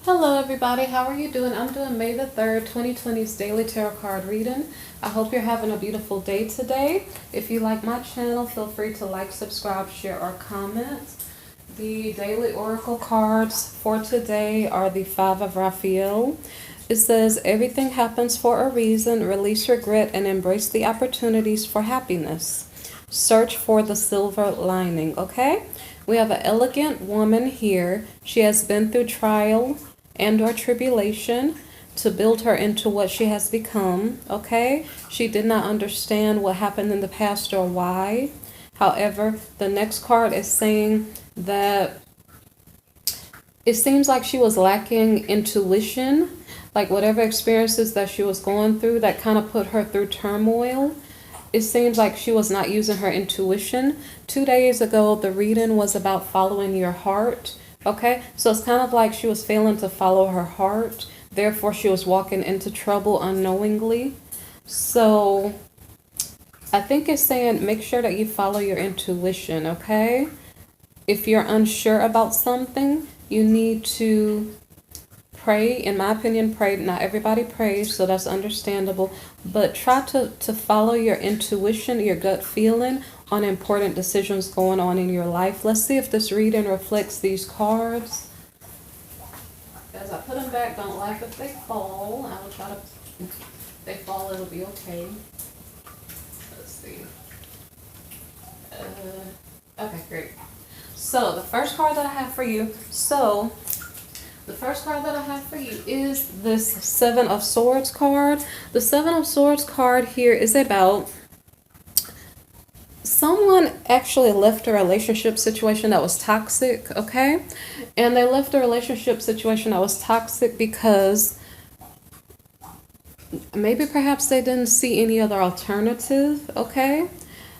Hello everybody, how are you doing? I'm doing May the 3rd, 2020's Daily Tarot Card Reading. I hope you're having a beautiful day today. If you like my channel, feel free to like, subscribe, share, or comment. The Daily Oracle cards for today are the Five of Raphael. It says, everything happens for a reason. Release regret and embrace the opportunities for happiness. Search for the silver lining, okay? We have an elegant woman here. She has been through trial and or tribulation to build her into what she has become, okay? She did not understand what happened in the past or why. However, the next card is saying that it seems like she was lacking intuition, like whatever experiences that she was going through that kind of put her through turmoil. It seems like she was not using her intuition. 2 days ago, the reading was about following your heart. Okay, so it's kind of like she was failing to follow her heart. Therefore, she was walking into trouble unknowingly. So I think it's saying make sure that you follow your intuition, okay? If you're unsure about something, you need to pray. In my opinion, pray. Not everybody prays, so that's understandable. But try to follow your intuition, your gut feeling on important decisions going on in your life. Let's see if this reading reflects these cards. As I put them back, don't laugh if they fall. I will try to, if they fall, it'll be okay. Let's see. Okay, great. So the first card that I have for you, is this Seven of Swords card. The Seven of Swords card here is about someone actually left a relationship situation that was toxic, okay? And they left a relationship situation that was toxic because maybe perhaps they didn't see any other alternative, okay?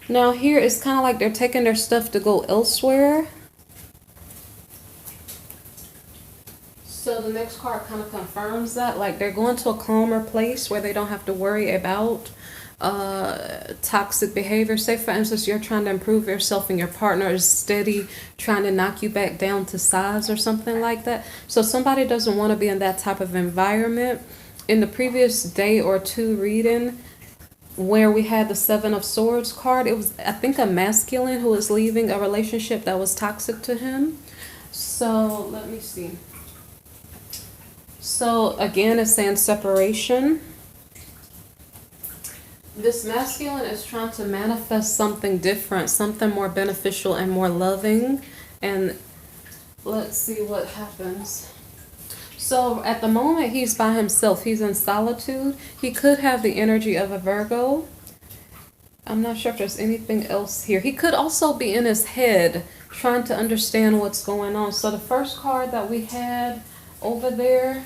Now here it's kind of like they're taking their stuff to go elsewhere. So the next card kind of confirms that, like they're going to a calmer place where they don't have to worry about toxic behavior. Say for instance, you're trying to improve yourself and your partner is steady trying to knock you back down to size or something like that. So somebody doesn't want to be in that type of environment. In the previous day or two reading where we had the Seven of Swords card, it was, I think, a masculine who was leaving a relationship that was toxic to him. So let me see. So again, it's saying separation. This masculine is trying to manifest something different, something more beneficial and more loving. And let's see what happens. So at the moment, he's by himself. He's in solitude. He could have the energy of a Virgo. I'm not sure if there's anything else here. He could also be in his head trying to understand what's going on. So the first card that we had over there,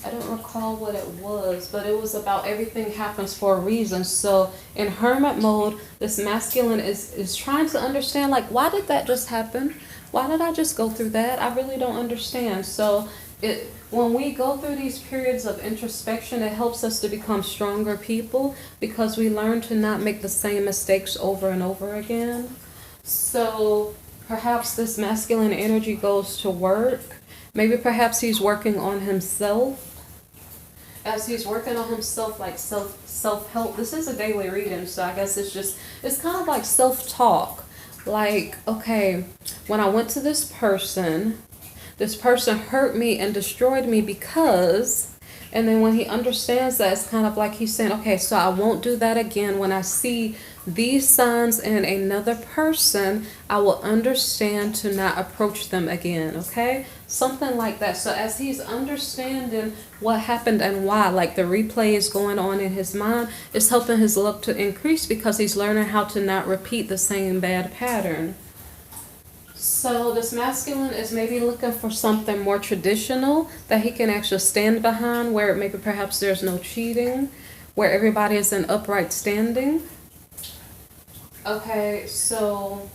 I don't recall what it was, but it was about everything happens for a reason. So in hermit mode, this masculine is trying to understand, like, why did that just happen? Why did I just go through that? I really don't understand. So when we go through these periods of introspection, it helps us to become stronger people because we learn to not make the same mistakes over and over again. So perhaps this masculine energy goes to work. Maybe perhaps he's working on himself. As he's working on himself, like self-help. This is a daily reading, so I guess it's kind of like self-talk. Like, okay, when I went to this person hurt me and destroyed me because, and then when he understands that, it's kind of like he's saying, okay, so I won't do that again. When I see these signs in another person, I will understand to not approach them again, okay? Something like that. So as he's understanding what happened and why, like the replay is going on in his mind, it's helping his luck to increase because he's learning how to not repeat the same bad pattern. So this masculine is maybe looking for something more traditional that he can actually stand behind, where maybe perhaps there's no cheating, where everybody is in upright standing. Okay, so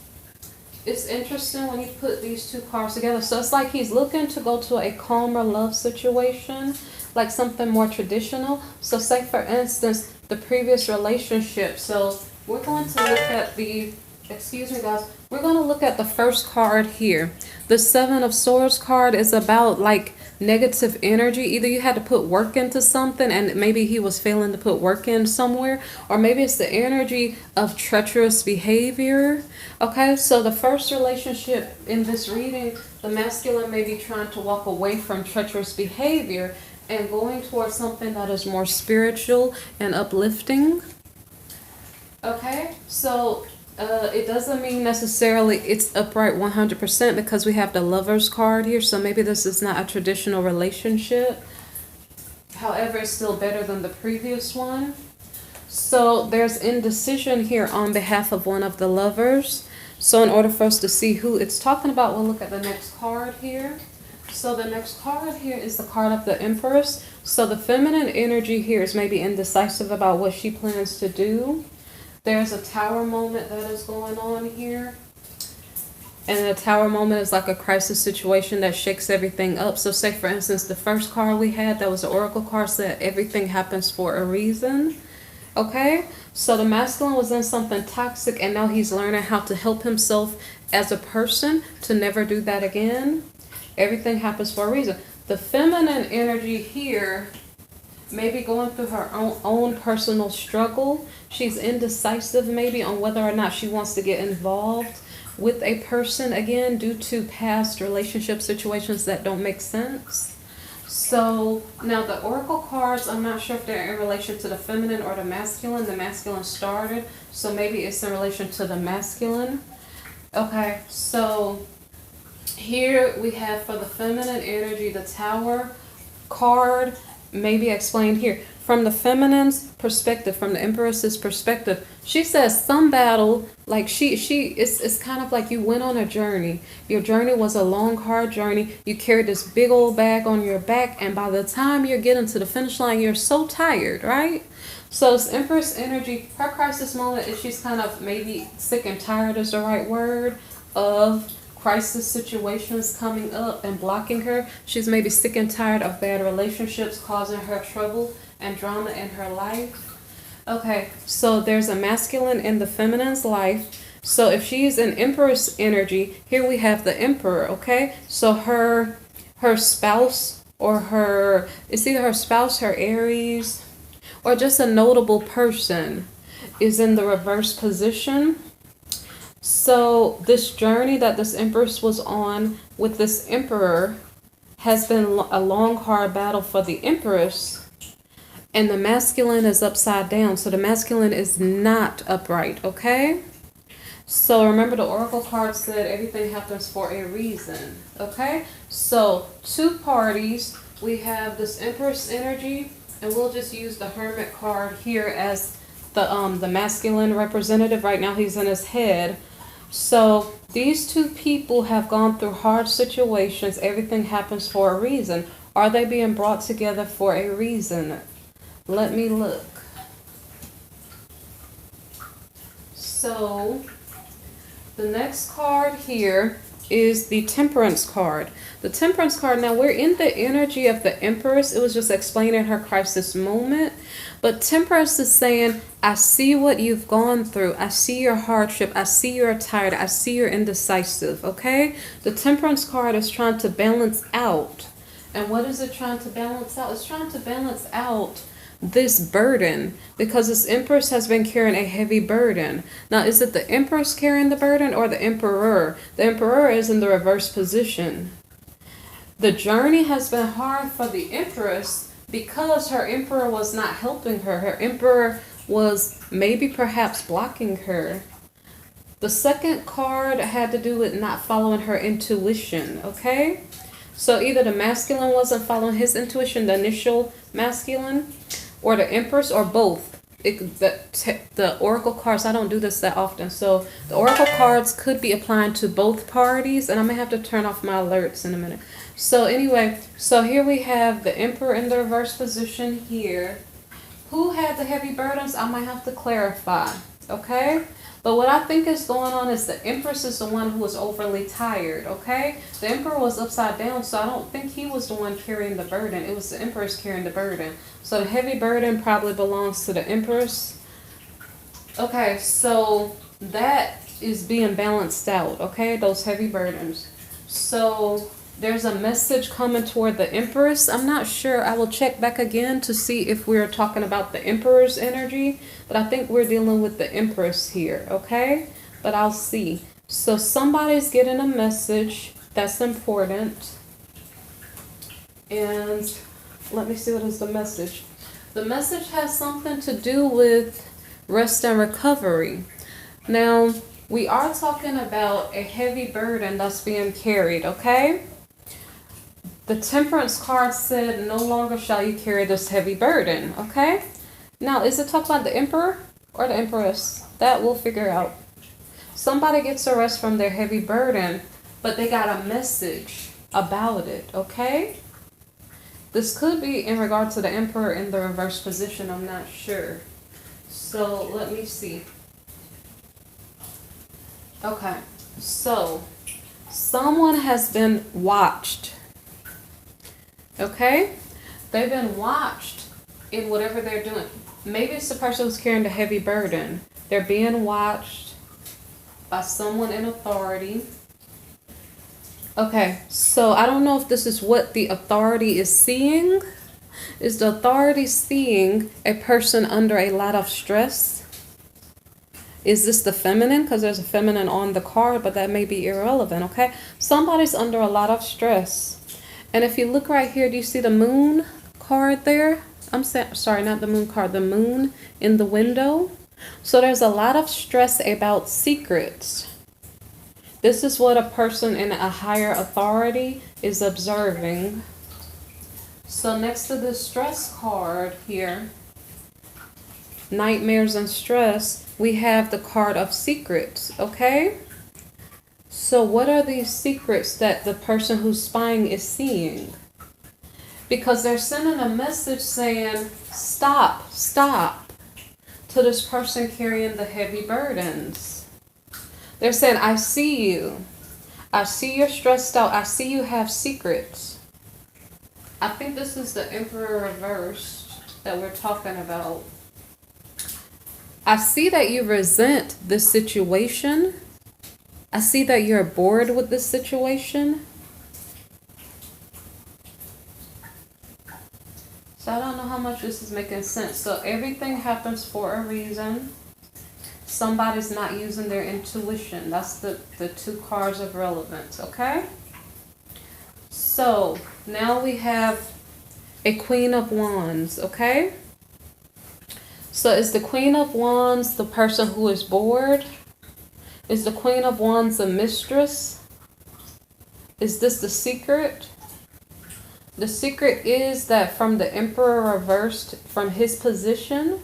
it's interesting when you put these two cards together. So it's like he's looking to go to a calmer love situation, like something more traditional. So say for instance, the previous relationship. So we're going to look at the Excuse me, guys. We're going to look at the first card here. The Seven of Swords card is about like negative energy. Either you had to put work into something and maybe he was failing to put work in somewhere, or maybe it's the energy of treacherous behavior. Okay, so the first relationship in this reading, the masculine may be trying to walk away from treacherous behavior and going towards something that is more spiritual and uplifting. Okay, so it doesn't mean necessarily it's upright 100% because we have the Lovers card here. So maybe this is not a traditional relationship. However, it's still better than the previous one. So there's indecision here on behalf of one of the lovers. So in order for us to see who it's talking about, we'll look at the next card here. So the next card here is the card of the Empress. So the feminine energy here is maybe indecisive about what she plans to do. There's a tower moment that is going on here. And the tower moment is like a crisis situation that shakes everything up. So say, for instance, the first card we had, that was the Oracle card, said everything happens for a reason. Okay? So the masculine was in something toxic, and now he's learning how to help himself as a person to never do that again. Everything happens for a reason. The feminine energy here may be going through her own personal struggle. She's indecisive maybe on whether or not she wants to get involved with a person again due to past relationship situations that don't make sense. So now the Oracle cards, I'm not sure if they're in relation to the feminine or the masculine. The masculine started, so maybe it's in relation to the masculine. Okay, so here we have for the feminine energy, the Tower card, maybe explained here. From the feminine's perspective, from the Empress's perspective, she says some battle, like it's kind of like you went on a journey. Your journey was a long, hard journey. You carried this big old bag on your back, and by the time you're getting to the finish line, you're so tired, right? So it's Empress energy. Her crisis moment is she's kind of maybe sick and tired is the right word of crisis situations coming up and blocking her. She's maybe sick and tired of bad relationships causing her trouble and drama in her life. Okay, so there's a masculine in the feminine's life. So if she's an Empress energy, here we have the Emperor, okay? So her spouse, or it's either her spouse, her Aries, or just a notable person is in the reverse position. So this journey that this Empress was on with this Emperor has been a long, hard battle for the Empress. And the masculine is upside down. So the masculine is not upright, okay? So remember the Oracle card said everything happens for a reason, okay? So two parties. We have this Empress energy, and we'll just use the Hermit card here as the masculine representative. Right now he's in his head. So these two people have gone through hard situations. Everything happens for a reason. Are they being brought together for a reason? Let me look. So the next card here is the Temperance card. The Temperance card, now we're in the energy of the Empress. It was just explaining her crisis moment. But Temperance is saying, I see what you've gone through. I see your hardship. I see you're tired. I see you're indecisive, okay? The Temperance card is trying to balance out. And what is it trying to balance out? It's trying to balance out this burden, because this Empress has been carrying a heavy burden. Now, is it the Empress carrying the burden or the Emperor? The Emperor is in the reverse position. The journey has been hard for the Empress because her Emperor was not helping her. Her Emperor was maybe perhaps blocking her. The second card had to do with not following her intuition, okay? So either the masculine wasn't following his intuition, the initial masculine, or the Empress, or both. The Oracle cards, I don't do this that often, so the Oracle cards could be applying to both parties, and I may have to turn off my alerts in a minute. So anyway, so here we have the Emperor in the reverse position here. Who had the heavy burdens? I might have to clarify, okay? But what I think is going on is the Empress is the one who was overly tired, okay? The Emperor was upside down, so I don't think he was the one carrying the burden. It was the Empress carrying the burden. So the heavy burden probably belongs to the Empress. Okay, so that is being balanced out, okay? Those heavy burdens. So there's a message coming toward the Empress. I'm not sure. I will check back again to see if we're talking about the Emperor's energy, but I think we're dealing with the Empress here, okay? But I'll see. So somebody's getting a message that's important. And let me see, what is the message? The message has something to do with rest and recovery. Now, we are talking about a heavy burden that's being carried, okay? The Temperance card said, no longer shall you carry this heavy burden, okay? Now, is it talking about the Emperor or the Empress? That we'll figure out. Somebody gets a rest from their heavy burden, but they got a message about it, okay? This could be in regard to the Emperor in the reverse position, I'm not sure. So, let me see. Okay, so someone has been watched. Okay? They've been watched in whatever they're doing. Maybe it's the person who's carrying the heavy burden. They're being watched by someone in authority. Okay, so I don't know if this is what the authority is seeing. Is the authority seeing a person under a lot of stress? Is this the feminine? Because there's a feminine on the card, but that may be irrelevant, okay? Somebody's under a lot of stress. And if you look right here, do you see the moon card there? Sorry, not the moon card, the moon in the window. So there's a lot of stress about secrets. This is what a person in a higher authority is observing. So next to the stress card here, nightmares and stress, we have the card of secrets, okay? So what are these secrets that the person who's spying is seeing? Because they're sending a message saying, stop, stop, to this person carrying the heavy burdens. They're saying, I see you. I see you're stressed out. I see you have secrets. I think this is the Emperor reversed that we're talking about. I see that you resent this situation. I see that you're bored with this situation. So I don't know how much this is making sense. So everything happens for a reason. Somebody's not using their intuition. That's the two cards of relevance, okay? So now we have a Queen of Wands, okay? So is the Queen of Wands the person who is bored? Is the Queen of Wands the mistress? Is this the secret? The secret is that from the Emperor reversed, from his position,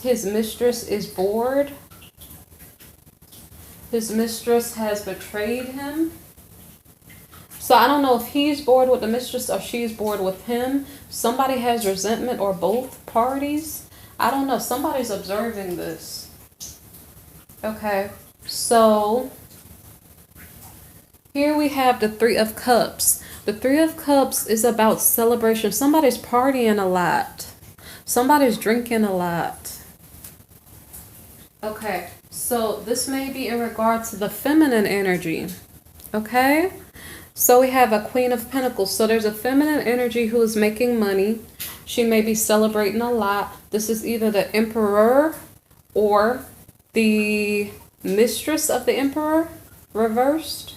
his mistress is bored. His mistress has betrayed him. So I don't know if he's bored with the mistress or she's bored with him. Somebody has resentment or both parties. I don't know. Somebody's observing this. Okay. So here we have the Three of Cups. The Three of Cups is about celebration. Somebody's partying a lot. Somebody's drinking a lot. Okay. So this may be in regard to the feminine energy. Okay. So we have a Queen of Pentacles. So there's a feminine energy who is making money. She may be celebrating a lot. This is either the Emperor or the mistress of the Emperor reversed.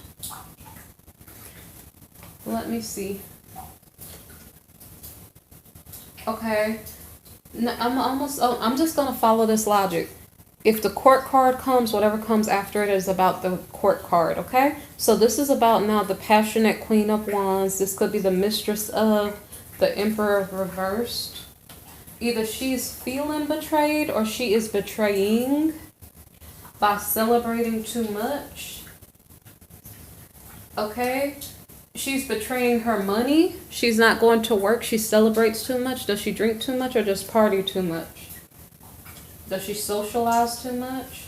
Let me see. Okay. No, I'm just going to follow this logic. If the Court card comes, whatever comes after it is about the Court card, okay? So this is about now the passionate Queen of Wands. This could be the mistress of the Emperor reversed. Either she's feeling betrayed or she is betraying by celebrating too much. Okay? She's betraying her money. She's not going to work. She celebrates too much. Does she drink too much or just party too much? Does she socialize too much?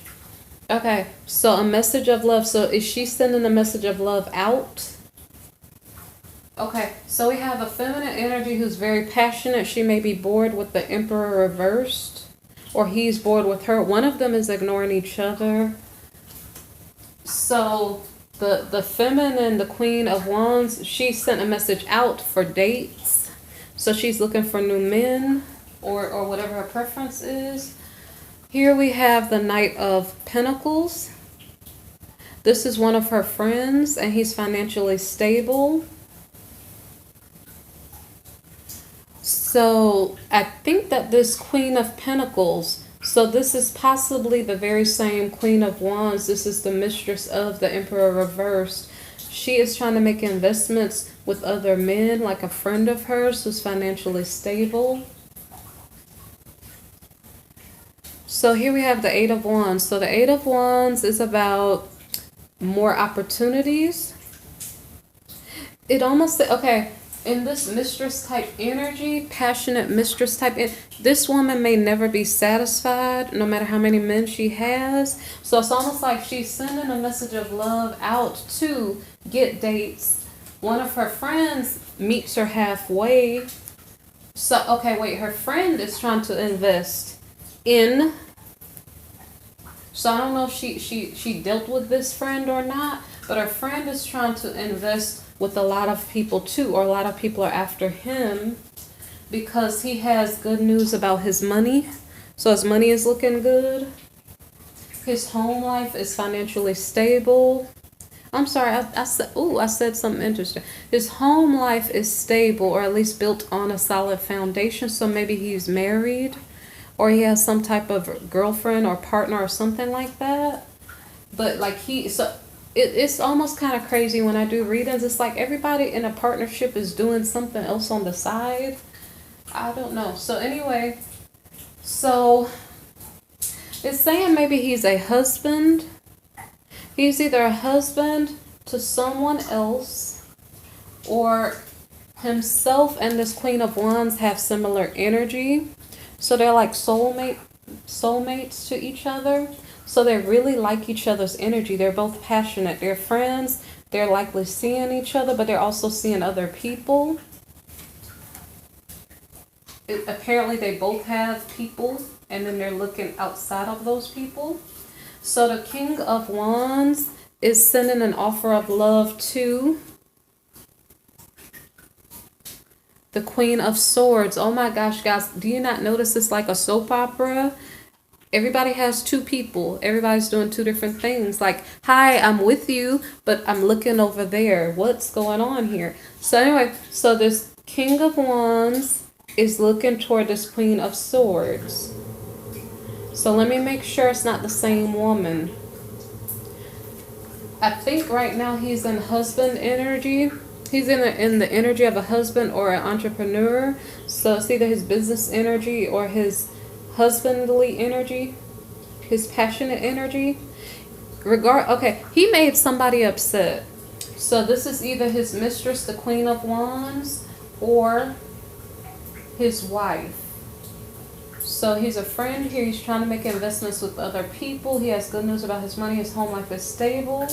Okay, so a message of love. So is she sending a message of love out? Okay, so we have a feminine energy who's very passionate. She may be bored with the Emperor reversed, or he's bored with her. One of them is ignoring each other. So the feminine, the Queen of Wands, she sent a message out for dates. So she's looking for new men or whatever her preference is. Here we have the Knight of Pentacles. This is one of her friends, and he's financially stable. So I think that this Queen of Pentacles, so this is possibly the very same Queen of Wands. This is the mistress of the Emperor reversed. She is trying to make investments with other men, like a friend of hers who's financially stable. So here we have the Eight of Wands. So the Eight of Wands is about more opportunities. It almost, okay, in this mistress type energy, passionate mistress type, this woman may never be satisfied no matter how many men she has. So it's almost like she's sending a message of love out to get dates. One of her friends meets her halfway. So, okay, wait, her friend is trying to invest in. So I don't know if she dealt with this friend or not, but her friend is trying to invest with a lot of people too, or a lot of people are after him because he has good news about his money. So his money is looking good. His home life is financially stable. I'm sorry, I said something interesting. His home life is stable, or at least built on a solid foundation. So maybe he's married, or he has some type of girlfriend or partner or something like that. But like it's almost kind of crazy when I do readings. It's like everybody in a partnership is doing something else on the side. I don't know. So anyway, so it's saying maybe he's a husband. He's either a husband to someone else, or himself and this Queen of Wands have similar energy. So they're like soulmates to each other. So they really like each other's energy. They're both passionate. They're friends. They're likely seeing each other, but they're also seeing other people. Apparently they both have people, and then they're looking outside of those people. So the King of Wands is sending an offer of love to the Queen of Swords. Oh my gosh, guys, do you not notice it's like a soap opera? Everybody has two people. Everybody's doing two different things. Like, hi, I'm with you, but I'm looking over there. What's going on here? So anyway, so this King of Wands is looking toward this Queen of Swords. So let me make sure it's not the same woman. I think right now he's in husband energy. He's in the energy of a husband or an entrepreneur. So it's either his business energy or his husbandly energy, his passionate energy. Okay, he made somebody upset. So this is either his mistress, the Queen of Wands, or his wife. So he's a friend here. He's trying to make investments with other people. He has good news about his money. His home life is stable.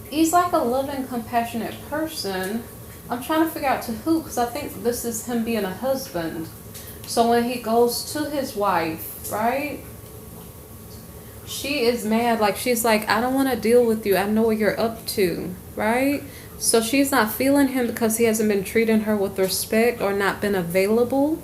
He's like a loving, compassionate person. I'm trying to figure out to who, because I think this is him being a husband. So when he goes to his wife, right, she is mad. Like, she's like, I don't want to deal with you. I know what you're up to, right? So she's not feeling him because he hasn't been treating her with respect or not been available.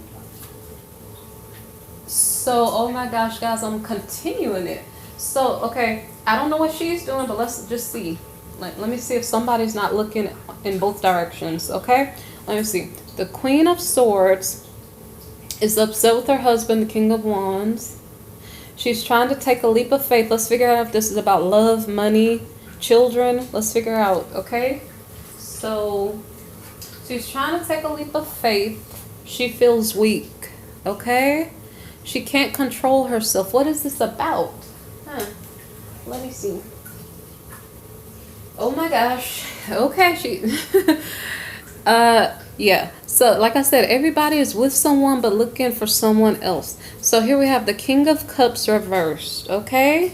So, oh my gosh, guys, I'm continuing it. So, okay, I don't know what she's doing, but let's just see. Let me see if somebody's not looking in both directions, okay? Let me see. The Queen of Swords is upset with her husband, the King of Wands. She's trying to take a leap of faith. Let's figure out if this is about love, money, children. Let's figure out, okay? So she's trying to take a leap of faith. She feels weak, okay? She can't control herself. What is this about? Let me see. Oh my gosh. Okay, yeah. So, like I said, everybody is with someone but looking for someone else. So here we have the King of Cups reversed, okay?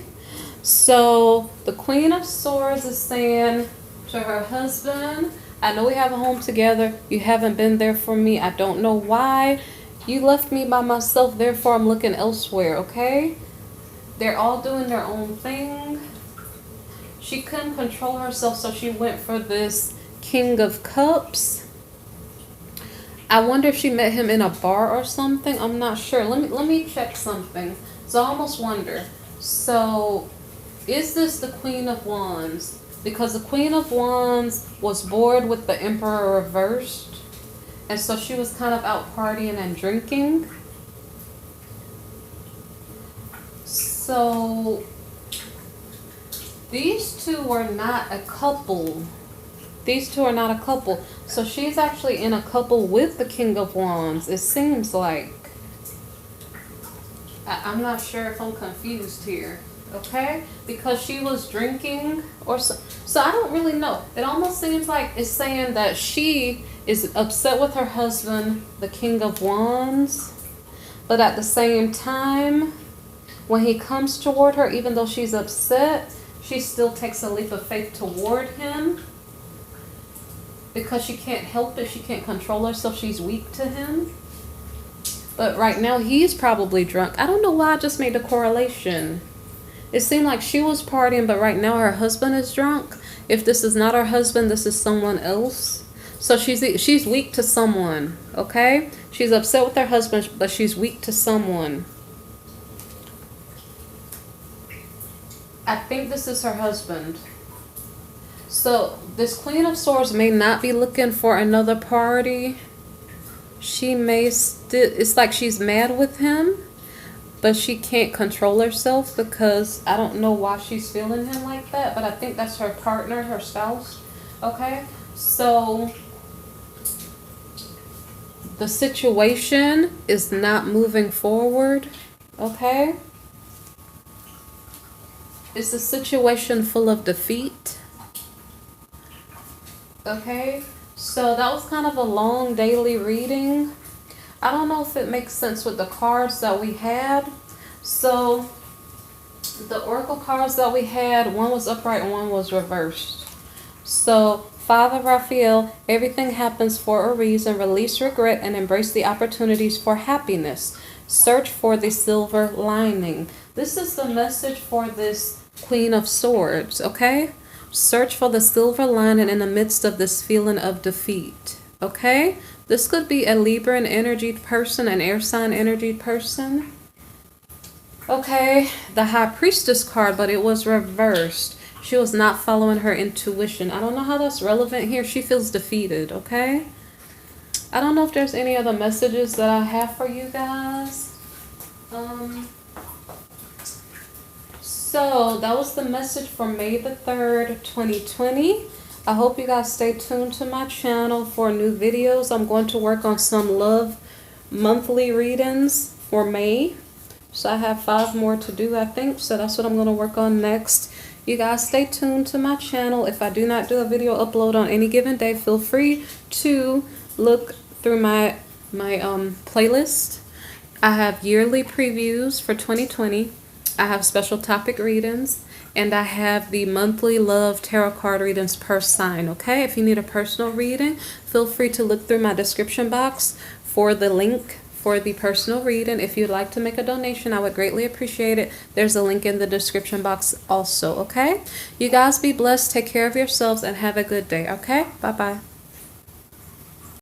So the Queen of Swords is saying to her husband, I know we have a home together. You haven't been there for me. I don't know why. You left me by myself, therefore I'm looking elsewhere, okay? They're all doing their own thing. she couldn't control herself, so she went for this King of Cups. I wonder if she met him in a bar or something. I'm not sure. Let me check something. So I almost wonder. So is this the Queen of Wands? Because the Queen of Wands was bored with the Emperor reversed. And so she was kind of out partying and drinking. So these two were not a couple. These two are not a couple. So she's actually in a couple with the King of Wands, it seems like. I'm not sure if I'm confused here. Okay? Because she was drinking or so. So I don't really know. It almost seems like it's saying that she is upset with her husband, the King of Wands. But at the same time, when he comes toward her, even though she's upset, she still takes a leap of faith toward him. Because she can't help it. She can't control herself. She's weak to him. But right now, he's probably drunk. I don't know why I just made the correlation. It seemed like she was partying, but right now her husband is drunk. If this is not her husband, this is someone else. So she's weak to someone, okay? She's upset with her husband, but she's weak to someone. I think this is her husband. So this Queen of Swords may not be looking for another party. She may still, it's like she's mad with him, but she can't control herself because I don't know why she's feeling him like that, but I think that's her partner, her spouse. Okay, so the situation is not moving forward. Okay, it's a situation full of defeat. Okay, so that was kind of a long daily reading. I don't know if it makes sense with the cards that we had. So the oracle cards that we had, one was upright and one was reversed. So Father Raphael, everything happens for a reason. Release regret and embrace the opportunities for happiness. Search for the silver lining. This is the message for this Queen of Swords, okay? Search for the silver lining in the midst of this feeling of defeat, okay? This could be a Libran energy person, an air sign energy person. Okay, the High Priestess card, but it was reversed. She was not following her intuition. I don't know how that's relevant here. She feels defeated, okay? I don't know if there's any other messages that I have for you guys. So that was the message for May the 3rd, 2020. I hope you guys stay tuned to my channel for new videos. I'm going to work on some love monthly readings for May. So I have 5 more to do, I think. So that's what I'm going to work on next. You guys stay tuned to my channel. If I do not do a video upload on any given day, feel free to look through my playlist. I have yearly previews for 2020. I have special topic readings, and I have the monthly love tarot card readings per sign, okay? If you need a personal reading, feel free to look through my description box for the link for the personal reading. If you'd like to make a donation, I would greatly appreciate it. There's a link in the description box also, okay? You guys be blessed, take care of yourselves, and have a good day, okay? Bye-bye.